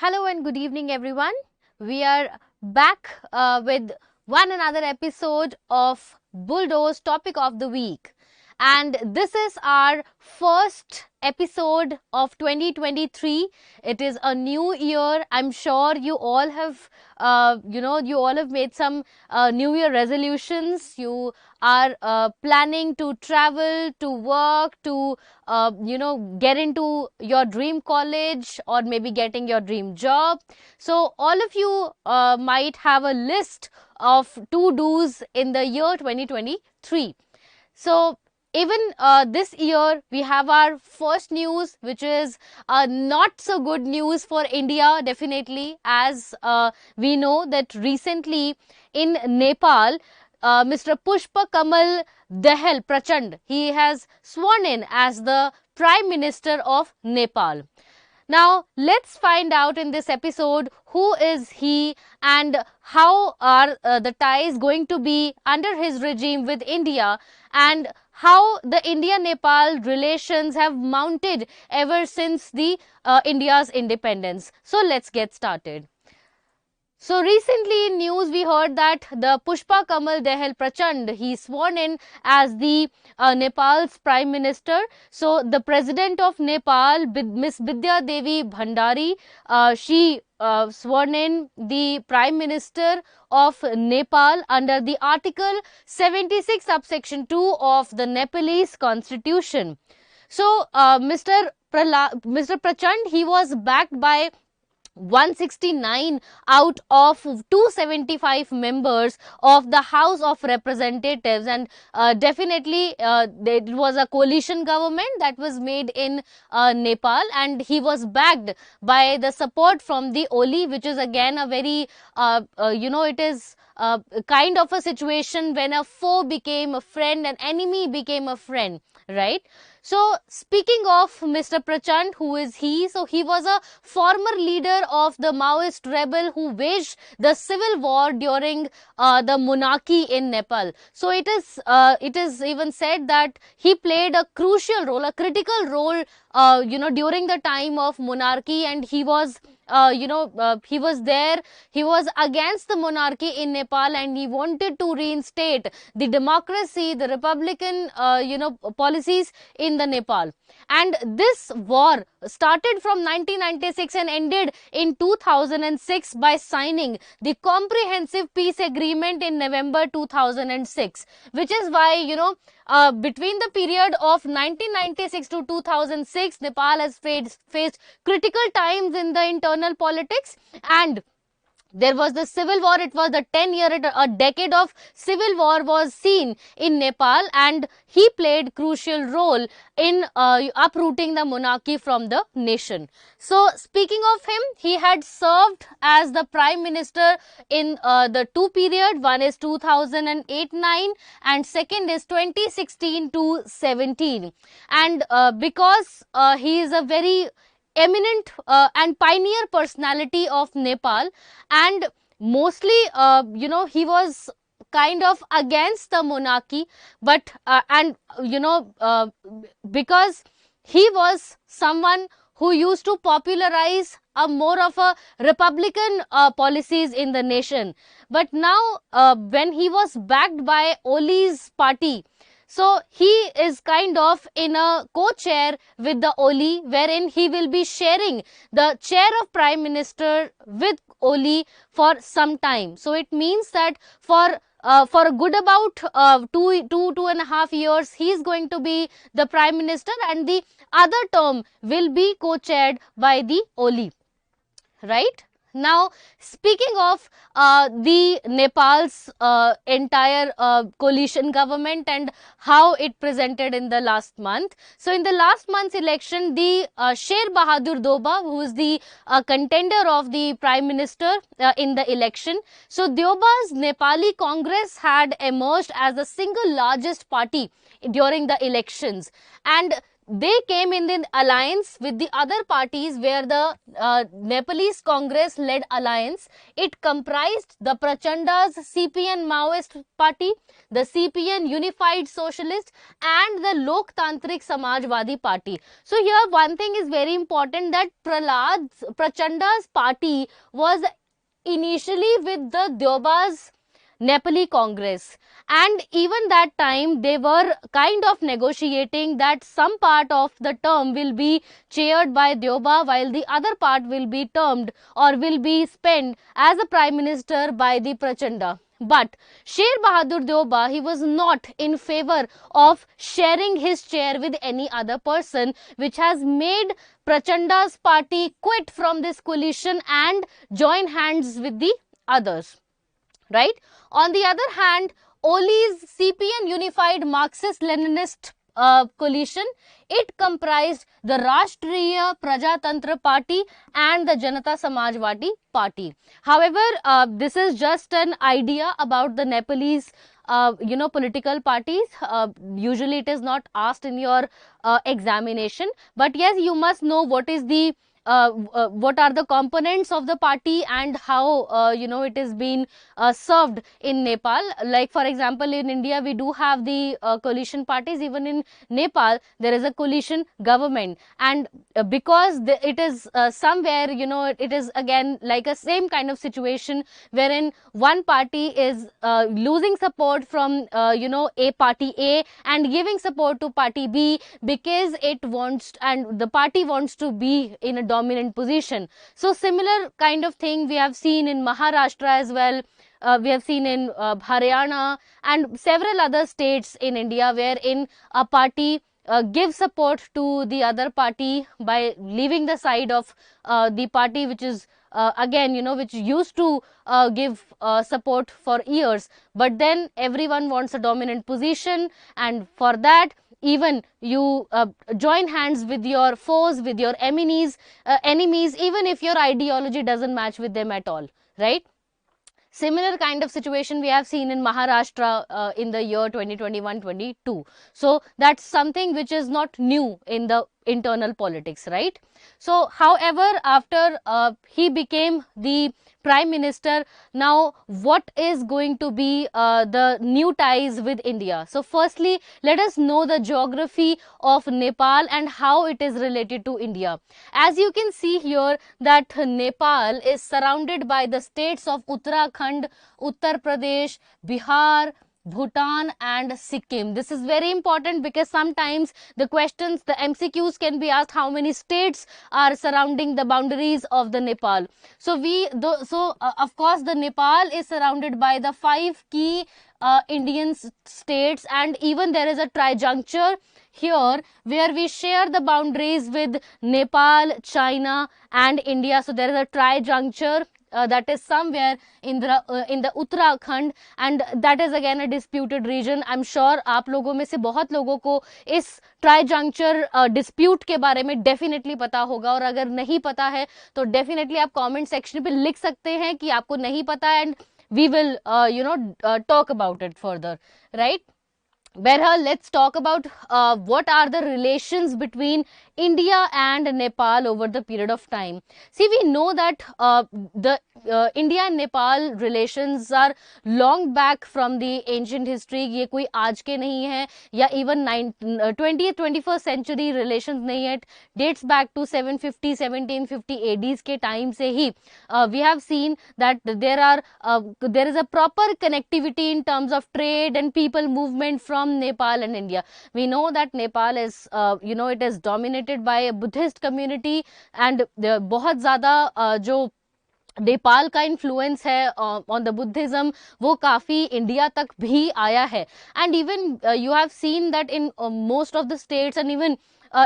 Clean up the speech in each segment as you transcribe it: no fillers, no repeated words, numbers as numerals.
Hello and good evening, everyone. We are back with one another episode of Bulldoze Topic of the Week. And this is our first episode of 2023. It is a new year. I'm sure you all have, you all have made some New Year resolutions. You are planning to travel, to work, to get into your dream college or maybe getting your dream job. So all of you might have a list of to-dos in the year 2023. So even this year we have our first news, which is not so good news for India, definitely, as we know that recently in Nepal, Mr. Pushpa Kamal Dahal Prachanda, he has sworn in as the Prime Minister of Nepal. Now, let's find out in this episode who is he and how are the ties going to be under his regime with India, and how the India-Nepal relations have mounted ever since the India's independence. So, let's get started. So recently in news we heard that the Pushpa Kamal Dahal Prachanda, he sworn in as the Nepal's Prime Minister. So the President of Nepal, Miss Bidya Devi Bhandari, she sworn in the Prime Minister of Nepal under the Article 76 subsection 2 of the Nepalese Constitution. So Mr. Prachanda, he was backed by 169 out of 275 members of the House of Representatives, and definitely it was a coalition government that was made in Nepal, and he was backed by the support from the Oli, which is again a very it is kind of a situation when a foe became a friend, an enemy became a friend, right? So speaking of Mr. Prachanda, who is he? So he was a former leader of the Maoist rebel who waged the civil war during the monarchy in Nepal. So it is even said that he played a crucial role, a critical role, during the time of monarchy, and he was he was there, he was against the monarchy in Nepal, and he wanted to reinstate the democracy, the republican policies in the Nepal. And this war started from 1996 and ended in 2006 by signing the comprehensive peace agreement in November 2006, which is why between the period of 1996 to 2006, Nepal has faced critical times in the internal politics, and there was the civil war. It was the a decade of civil war was seen in Nepal, and he played crucial role in uprooting the monarchy from the nation. So speaking of him, he had served as the Prime Minister in the two period. One is 2008-9 and second is 2016 to 17. And because he is a very eminent and pioneer personality of Nepal, and mostly he was kind of against the monarchy, but because he was someone who used to popularize a more of a republican policies in the nation. But now when he was backed by Oli's party, so he is kind of in a co-chair with the Oli, wherein he will be sharing the chair of Prime Minister with Oli for some time. So it means that for a good about 2.5 years, he is going to be the Prime Minister, and the other term will be co-chaired by the Oli, right? Now, speaking of the Nepal's entire coalition government and how it presented in the last month. So, in the last month's election, the Sher Bahadur Doba, who is the contender of the Prime Minister in the election. So, Doba's Nepali Congress had emerged as the single largest party during the elections, and they came in the alliance with the other parties, where the Nepalese Congress led alliance. It comprised the Prachanda's CPN Maoist party, the CPN Unified Socialist, and the Loktantrik Samajwadi party. So here one thing is very important, that Prachanda's party was initially with the Deoba's Nepali Congress, and even that time they were kind of negotiating that some part of the term will be chaired by Deoba, while the other part will be termed or will be spent as a prime minister by the Prachanda. But Sher Bahadur Deoba, he was not in favor of sharing his chair with any other person, which has made Prachanda's party quit from this coalition and join hands with the others, right? On the other hand, Oli's CPN Unified Marxist-Leninist coalition, it comprised the Rashtriya Prajatantra Party and the Janata Samajwadi Party. However, this is just an idea about the Nepalese political parties. Usually it is not asked in your examination, but yes, you must know what is the what are the components of the party and how it is being served in Nepal. Like for example, in India we do have the coalition parties. Even in Nepal there is a coalition government, and because it is somewhere, it is again like a same kind of situation wherein one party is losing support from a party A and giving support to party B, because it wants, and the party wants to be in a dominant position. So similar kind of thing we have seen in Maharashtra as well. We have seen in Haryana and several other states in India, wherein a party gives support to the other party by leaving the side of the party which is again which used to give support for years, but then everyone wants a dominant position, and for that even you join hands with your foes, with your enemies, even if your ideology doesn't match with them at all, right? Similar kind of situation we have seen in Maharashtra in the year 2021-22. So that's something which is not new in the internal politics, right? So however, after he became the prime minister, now what is going to be the new ties with India? So firstly, let us know the geography of Nepal and how it is related to India. As you can see here, that Nepal is surrounded by the states of Uttarakhand, Uttar Pradesh, Bihar, Bhutan and Sikkim. This is very important because sometimes the questions, the MCQs can be asked how many states are surrounding the boundaries of the Nepal. So of course the Nepal is surrounded by the 5 key Indian states, and even there is a trijuncture here where we share the boundaries with Nepal, China and India. So there is a trijuncture that is somewhere in the Uttarakhand, and that is again a disputed region. I'm sure आप लोगों में से बहुत लोगों को इस ट्राईजंक्चर dispute के बारे में डेफिनेटली पता होगा, और अगर नहीं पता है तो डेफिनेटली आप कमेंट सेक्शन पे लिख सकते हैं कि आपको नहीं पता, and we will talk about it further, right? Behral, let's talk about what are the relations between India and Nepal over the period of time. See, we know that the India and Nepal relations are long back from the ancient history. ये कोई आज के नहीं है या even 20th 21st century relations नहीं है. It dates back to 750 1750 ADs के time से ही we have seen that there is a proper connectivity in terms of trade and people movement from Nepal and India. We know that Nepal is it is dominated by a Buddhist community, and बहुत ज़्यादा जो नेपाल का influence है on the Buddhism वो काफ़ी India तक भी आया है. And even you have seen that in most of the states and even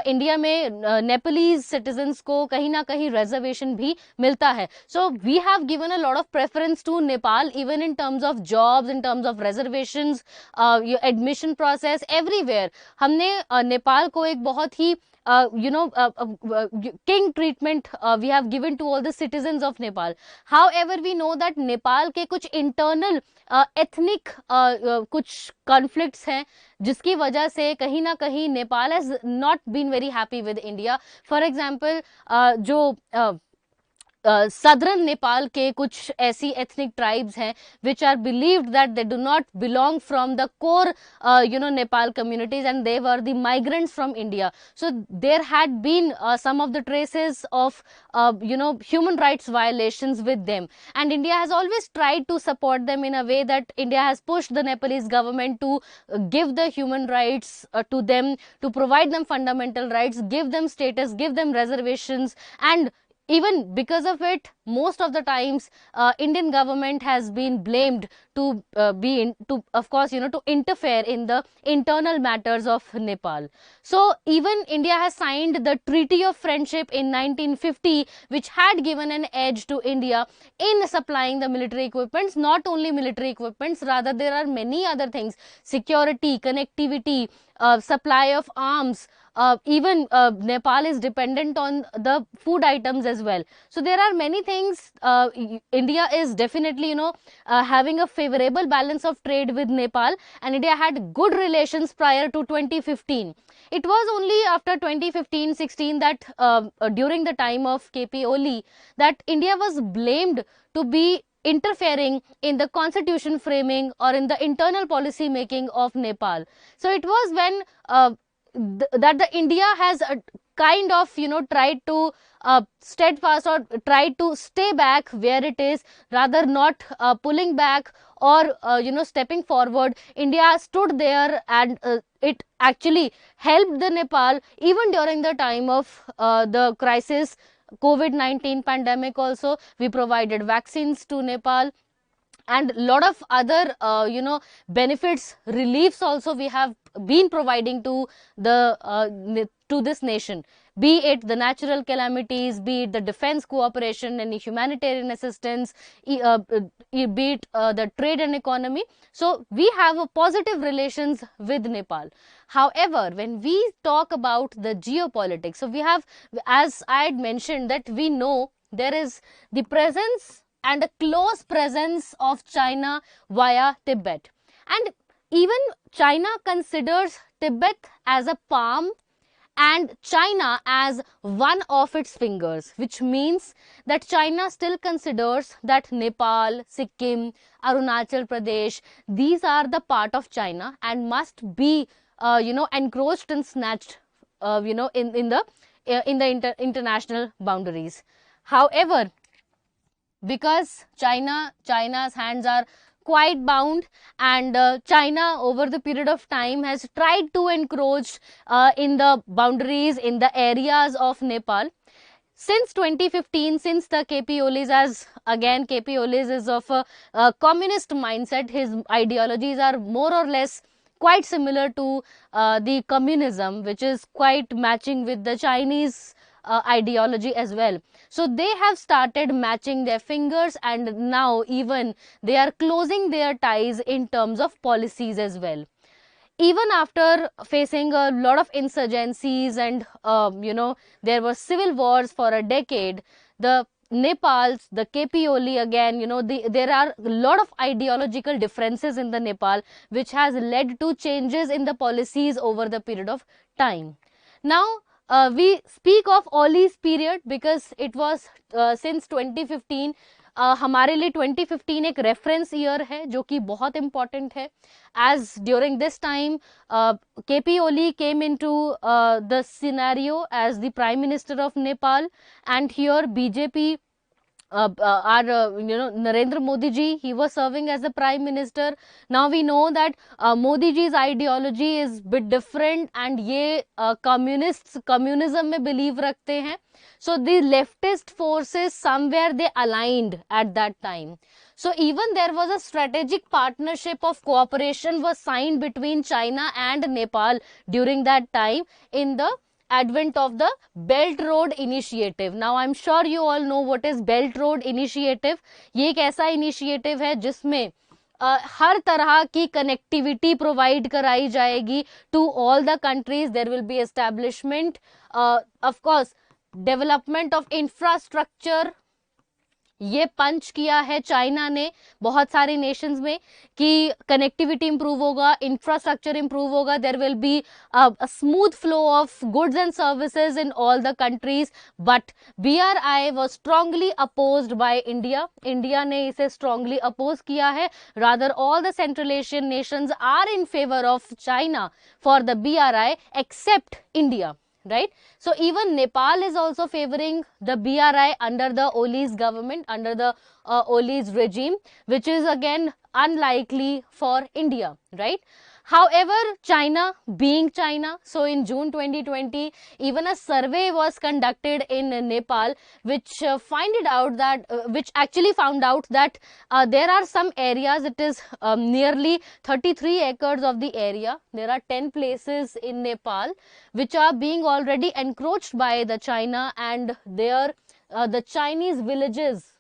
India में नेपालीज सिटीजन्स को कहीं ना कहीं रिजर्वेशन भी मिलता है. So we have given a lot of preference to Nepal even in terms of jobs, in terms of reservations, admission process, everywhere हमने नेपाल को एक बहुत ही king treatment we have given to all the citizens of Nepal. However, we know that Nepal के कुछ internal ethnic कुछ conflicts हैं, जिसकी वजह से कहीं ना कहीं Nepal has not been very happy with India. For example जो सदर्न नेपाल के कुछ ऐसी एथनिक ट्राइब्स हैं which are believed that they do not belong from the core Nepal communities, and they were the migrants from India. So there had been some of the traces of human rights violations with them, and India has always tried to support them in a way that India has pushed the Nepalese government to give the human rights to them, to provide them fundamental rights, give them status, give them reservations. And even because of it, most of the times Indian government has been blamed to of course to interfere in the internal matters of Nepal. So even India has signed the Treaty of Friendship in 1950, which had given an edge to India in supplying the military equipments. Not only military equipments, rather there are many other things: security, connectivity, supply of arms. Even Nepal is dependent on the food items as well. So there are many things. India is definitely having a favorable balance of trade with Nepal, and India had good relations prior to 2015. It was only after 2015-16 that during the time of KP Oli that India was blamed to be interfering in the constitution framing or in the internal policy making of Nepal. So it was when that the India has kind of tried to steadfast or tried to stay back where it is, rather not pulling back or stepping forward. India stood there, and it actually helped the Nepal even during the time of the crisis, COVID-19 pandemic. Also, we provided vaccines to Nepal, and lot of other benefits, reliefs also we have been providing to to this nation, be it the natural calamities, be it the defense cooperation, any humanitarian assistance, be it the trade and economy. So we have a positive relations with Nepal. However, when we talk about the geopolitics, so we have, as I had mentioned, that we know there is the presence and a close presence of China via Tibet. And even China considers Tibet as a palm and China as one of its fingers, which means that China still considers that Nepal, Sikkim, Arunachal Pradesh, these are the part of China and must be encroached and snatched in the international boundaries. However, because China's hands are quite bound, and China over the period of time has tried to encroach in the boundaries, in the areas of Nepal. Since 2015, since the KP Olis, as again KP Olis is of a communist mindset, his ideologies are more or less quite similar to the communism, which is quite matching with the Chinese ideology as well. So they have started matching their fingers, and now even they are closing their ties in terms of policies as well. Even after facing a lot of insurgencies and there were civil wars for a decade, the Nepal's, the KP Oli again, there are a lot of ideological differences in the Nepal, which has led to changes in the policies over the period of time. Now, we speak of Oli's period because it was since 2015. हमारे लिए 2015 एक reference year है जो कि बहुत important है, as during this time KP Oli came into the scenario as the prime minister of Nepal, and here BJP Narendra Modi ji, he was serving as the prime minister. Now we know that Modi ji's ideology is bit different, and ye communism में believe रखते हैं. So the leftist forces somewhere they aligned at that time. So even there was a strategic partnership of cooperation was signed between China and Nepal during that time in the advent of the Belt Road Initiative. Now I'm sure you all know what is Belt Road Initiative. ये एक ऐसा initiative है जिसमें हर तरह की connectivity provide कराई जाएगी to all the countries. There will be establishment of course, development of infrastructure, ये पंच किया है चाइना ने बहुत सारे नेशंस में कि कनेक्टिविटी इंप्रूव होगा, इंफ्रास्ट्रक्चर इंप्रूव होगा, there will be a smooth flow of goods and services in all the countries. But BRI was strongly opposed by India. India ने इसे strongly oppose किया है. Rather, all the Central Asian nations are in favor of China for the BRI except India. Right? So even Nepal is also favoring the BRI under the Oli's government, under the Oli's regime, which is again unlikely for India, right? However, China being China, so in June 2020, even a survey was conducted in Nepal, which which actually found out that there are some areas, it is nearly 33 acres of the area. There are 10 places in Nepal which are being already encroached by the China, and there the Chinese villages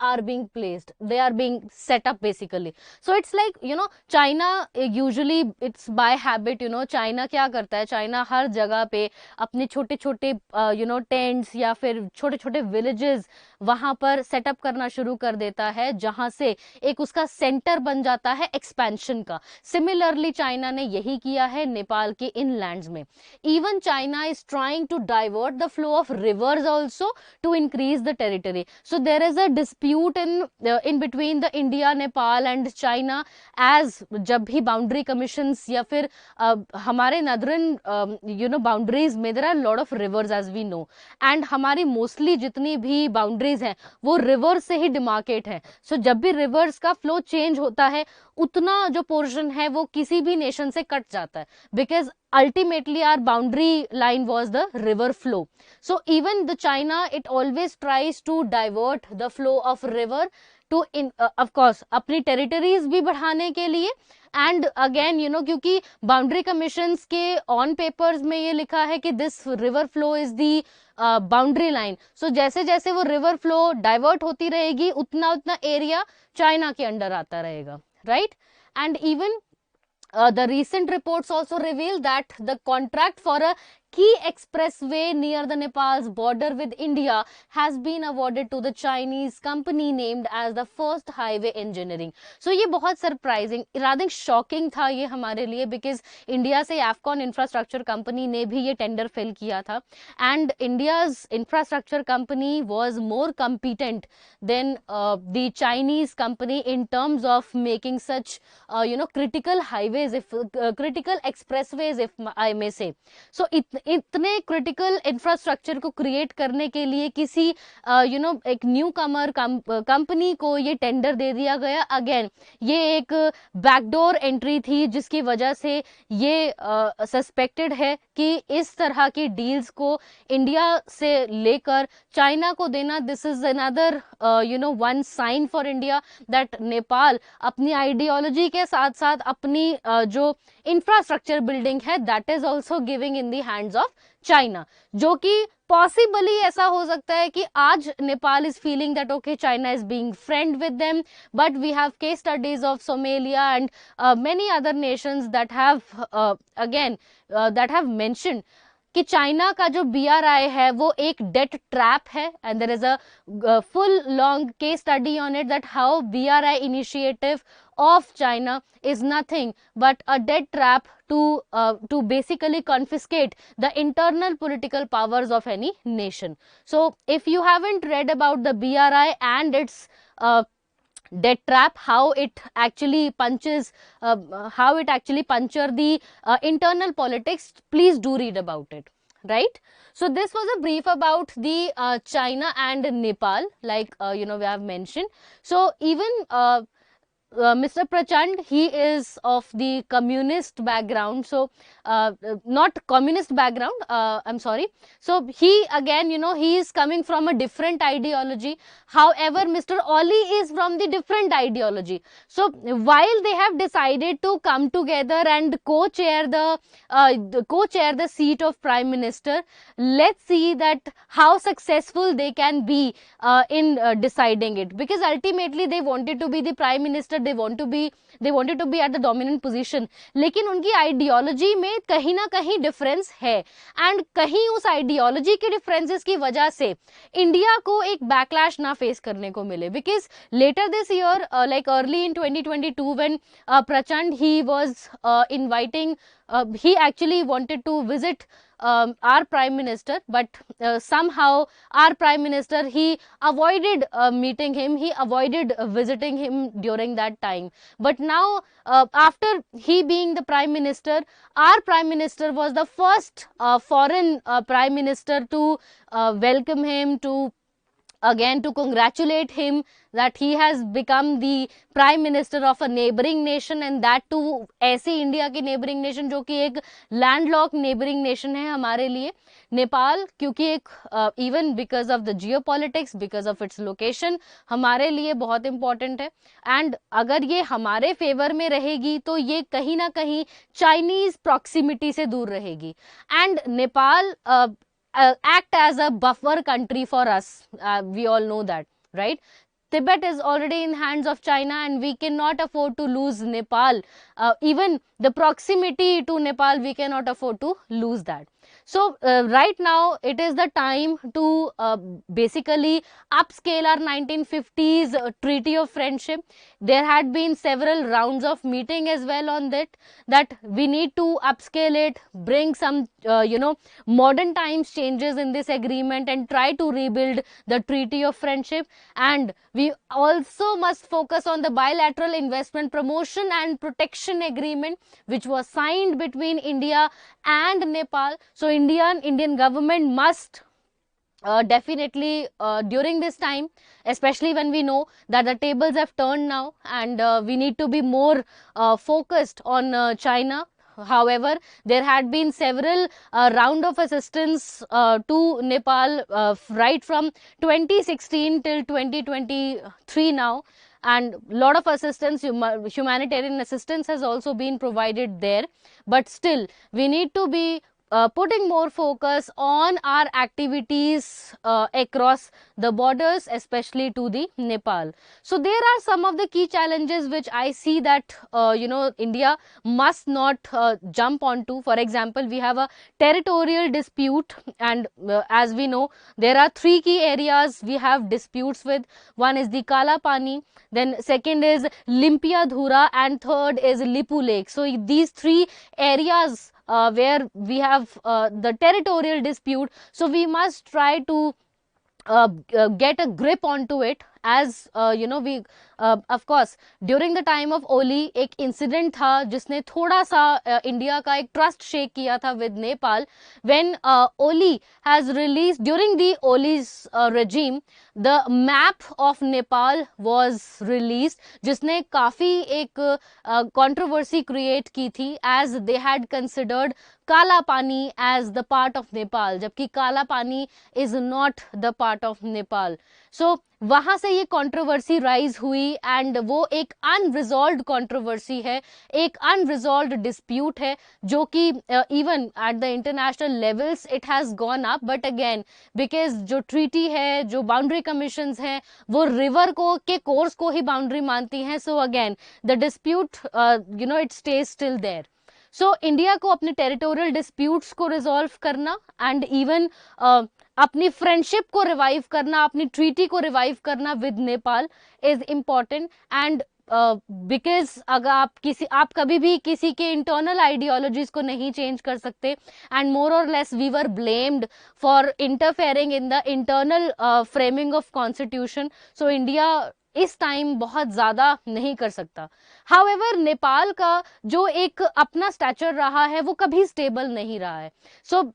are being placed, they are being set up basically. So it's like, you know, China usually it's by habit, you know, China क्या करता है, China हर जगह पे अपने छोटे छोटे you know tents या फिर छोटे छोटे विलेजेस वहां पर सेटअप करना शुरू कर देता है, जहां से एक उसका सेंटर बन जाता है एक्सपेंशन का. सिमिलरली चाइना ने यही किया है नेपाल के इनलैंड्स में. Even China is trying to divert the flow of rivers also to increase the territory. So there is a dispute in between the India, Nepal and China, as जब भी boundary commissions या फिर हमारे नदरन यू नो बाउंड्रीज में there are lot of rivers as we know, and हमारी mostly जितनी भी boundaries हैं वो रिवर से ही डिमार्केट है. सो जब भी रिवर्स का फ्लो चेंज होता है, उतना जो पोर्शन है वो किसी भी नेशन से कट जाता है, because ultimately our boundary line was the river flow. So even the China, it always tries to divert the flow of river to of course अपनी territories भी बढ़ाने के लिए, and again you know क्योंकि boundary commissions के on papers में ये लिखा है कि this river flow is the boundary line. So जैसे जैसे वो रिवर फ्लो डाइवर्ट होती रहेगी, उतना उतना एरिया चाइना के अंडर आता रहेगा, right? And even the recent reports also reveal that the contract for a key expressway near the Nepal's border with India has been awarded to the Chinese company named as the First Highway Engineering. So ये बहुत surprising, rather shocking था ये हमारे लिए, because India से AFCON infrastructure company ने भी ये tender fill किया था, and India's infrastructure company was more competent than the Chinese company in terms of making such you know critical highways, if critical expressways if I may say. So इतने critical infrastructure को create करने के लिए किसी you know एक new कमर company को ये tender दे दिया गया. अगेन ये एक बैकडोर एंट्री थी, जिसकी वजह से ये सस्पेक्टेड है कि इस तरह की डील्स को इंडिया से लेकर चाइना को देना, this is another you know one sign for India that Nepal अपनी आइडियोलॉजी के साथ साथ अपनी जो इंफ्रास्ट्रक्चर बिल्डिंग है that is also giving in the hands of China. जो कि पॉसिबली ऐसा हो सकता है कि आज Nepal is feeling that okay China is being friend with them, but we have case studies of Somalia and many other nations that have again that have mentioned कि China का जो BRI है वो एक डेट ट्रैप है, and there is a full long case study on it that how BRI initiative of China is nothing but a debt trap to basically confiscate the internal political powers of any nation. So if you haven't read about the BRI and its debt trap, how it actually punches puncture the internal politics, please do read about it, right? So this was a brief about the China and Nepal, like you know we have mentioned. So even Mr. Prachand, he is of the communist background, so not communist background, I'm sorry. So he again, you know, he is coming from a different ideology. However, Mr. Oli is from the different ideology. So while they have decided to come together and co-chair the seat of Prime Minister, let's see that how successful they can be in deciding it, because ultimately they wanted to be the Prime Minister minister, they wanted to be at the dominant position, लेकिन उनकी ideology में कहीं ना कहीं difference है, and कहीं उस ideology के डिफरेंसेस की वजह से इंडिया को एक बैकलैश ना फेस करने को मिले, because later this year, like early in 2022, when Prachand, he was inviting, he actually wanted to visit our prime minister, but somehow our prime minister, he avoided meeting him, he avoided visiting him during that time. But now, after he being the prime minister, our prime minister was the first foreign prime minister to welcome him, to again to congratulate him that he has become the prime minister of a neighboring nation, and that too ऐसे India की neighboring nation जो कि एक landlocked neighboring nation है हमारे लिए, नेपाल, क्योंकि एक even because of the geopolitics, because of its location, हमारे लिए बहुत important है, and अगर ये हमारे फेवर में रहेगी तो ये कहीं ना कहीं चाइनीज proximity से दूर रहेगी, and Nepal act as a buffer country for us. We all know that, right? Tibet is already in hands of China, and we cannot afford to lose Nepal. Even the proximity to Nepal, we cannot afford to lose that. So right now it is the time to basically upscale our 1950s treaty of friendship. There had been several rounds of meeting as well on that we need to upscale it, bring some modern times changes in this agreement, and try to rebuild the treaty of friendship. And we also must focus on the bilateral investment promotion and protection agreement, which was signed between India and Nepal. So Indian government must definitely during this time, especially when we know that the tables have turned now, and we need to be more focused on China. However, there had been several round of assistance to Nepal right from 2016 till 2023 now, and lot of assistance, humanitarian assistance has also been provided there. But still, we need to be putting more focus on our activities across the borders, especially to the Nepal. So there are some of the key challenges which I see that India must not jump onto. For example, we have a territorial dispute, and as we know, there are three key areas we have disputes with. One is the Kala Pani, then second is Limpia Dhura, and third is Lipu Lake. So these three areas where we have the territorial dispute, so we must try to get a grip onto it. As we of course during the time of Oli एक incident था जिसने थोड़ा सा India का एक trust shake किया था with Nepal. When Oli has released, during the Oli's regime, the map of Nepal was released, जिसने काफी एक controversy create की थी, as they had considered Kala Pani as the part of Nepal, जबकि Kala Pani is not the part of Nepal. So वहां से ये controversy rise हुई, एंड वो एक अनरिजॉल्व्ड कंट्रोवर्सी है, एक अनरिजॉल्व्ड डिस्प्यूट है, जो कि even at the international levels it has gone up. But again because जो ट्रीटी है, जो बाउंड्री कमीशंस हैं, वो रिवर को के कोर्स को ही बाउंड्री मानती हैं. So again the dispute it stage still there. So India को अपने टेरिटोरियल डिस्प्यूट्स को रिजॉल्व करना, एंड इवन अपनी फ्रेंडशिप को रिवाइव करना, अपनी ट्रीटी को रिवाइव करना with Nepal is important. And because अगर आप कभी भी किसी के इंटरनल आइडियोलॉजीज को नहीं चेंज कर सकते, एंड मोर और less we were blamed for interfering in the internal framing of constitution. So India इस टाइम बहुत ज्यादा नहीं कर सकता. हाउएवर नेपाल का जो एक अपना स्टैचर रहा है वो कभी स्टेबल नहीं रहा है. सो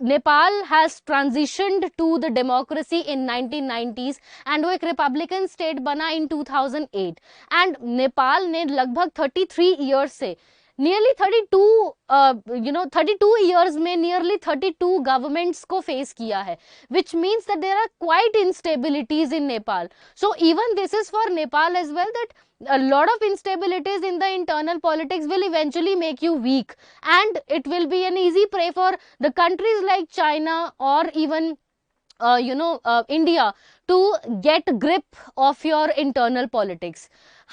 Nepal has transitioned to the democracy in 1990s, and वो एक रिपब्लिकन स्टेट बना in 2008, and नेपाल ने लगभग 33 years से नियरली 32 years में नियरली 32 गवर्नमेंट्स को फेस किया है, which means that there are quite instabilities in Nepal. So even this is for Nepal as well, that a lot of instabilities in the internal politics will eventually make you weak, and it will be an easy prey for the countries like China or even India to get grip of your internal politics.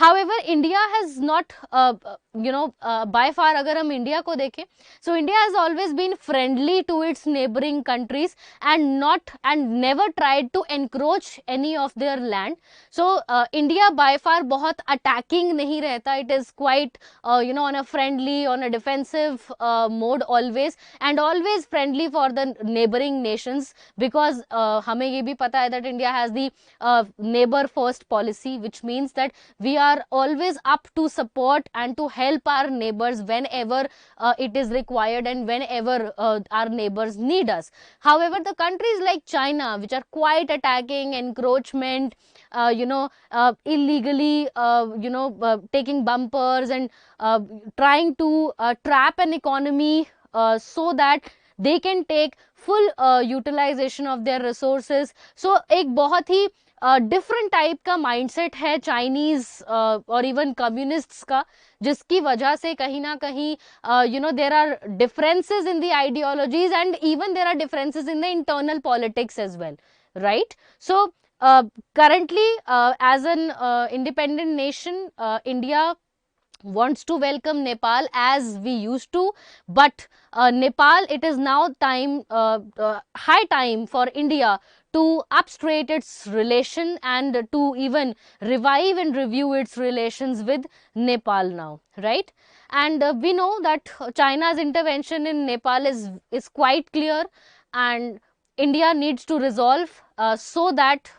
However, India has not, by far, अगर हम India को देखें, so India has always been friendly to its neighboring countries and never tried to encroach any of their land. So India by far बहुत attacking नहीं रहता. It is quite on a friendly, on a defensive mode always, and always friendly for the neighboring nations, because हमें ये भी पता है that India has the neighbor first policy, which means that we are always up to support and to help our neighbors whenever it is required and whenever our neighbors need us. However, the countries like China, which are quite attacking, encroachment, illegally, taking bumpers and trying to trap an economy so that they can take full utilization of their resources. So एक बहुत ही different type का mindset है Chinese और even communists का, जिसकी वजह से कहीं ना कहीं there are differences in the ideologies and even there are differences in the internal politics as well, right? So currently, as an independent nation, India wants to welcome Nepal as we used to, but Nepal, it is now high time for India to upstraight its relation and to even revive and review its relations with Nepal now, right? And we know that China's intervention in Nepal is quite clear, and India needs to resolve so that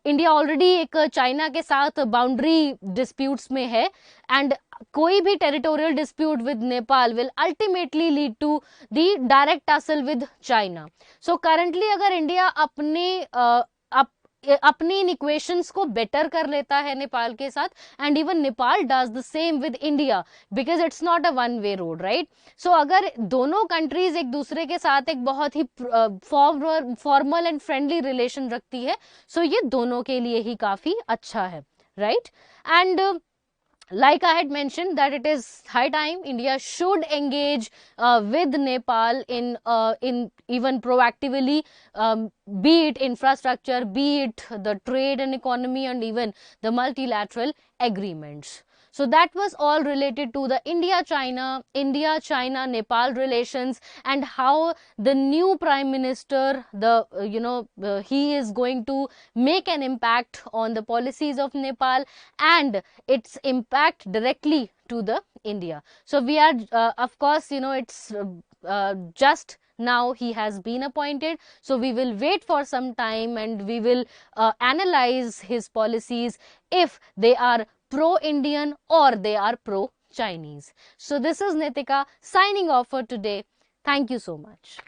India already एक China के साथ boundary disputes में है, एंड कोई भी territorial dispute with Nepal will ultimately lead to the direct tussle with China. So currently अगर India अपनी इन इक्वेशंस को बेटर कर लेता है नेपाल के साथ, and even Nepal does the same with India, because it's not a one way road, right? So अगर दोनों कंट्रीज एक दूसरे के साथ एक बहुत ही फॉर्मल एंड फ्रेंडली रिलेशन रखती है, सो ये दोनों के लिए ही काफी अच्छा है, right? And like I had mentioned, that it is high time India should engage with Nepal in even proactively, be it infrastructure, be it the trade and economy, and even the multilateral agreements. So that was all related to the India-China-Nepal relations, and how the new Prime Minister, he is going to make an impact on the policies of Nepal and its impact directly to the India. So we are, of course, it's just now he has been appointed, so we will wait for some time and we will analyze his policies, if they are pro-Indian or they are pro-Chinese. So this is Nitika signing off for today. Thank you so much.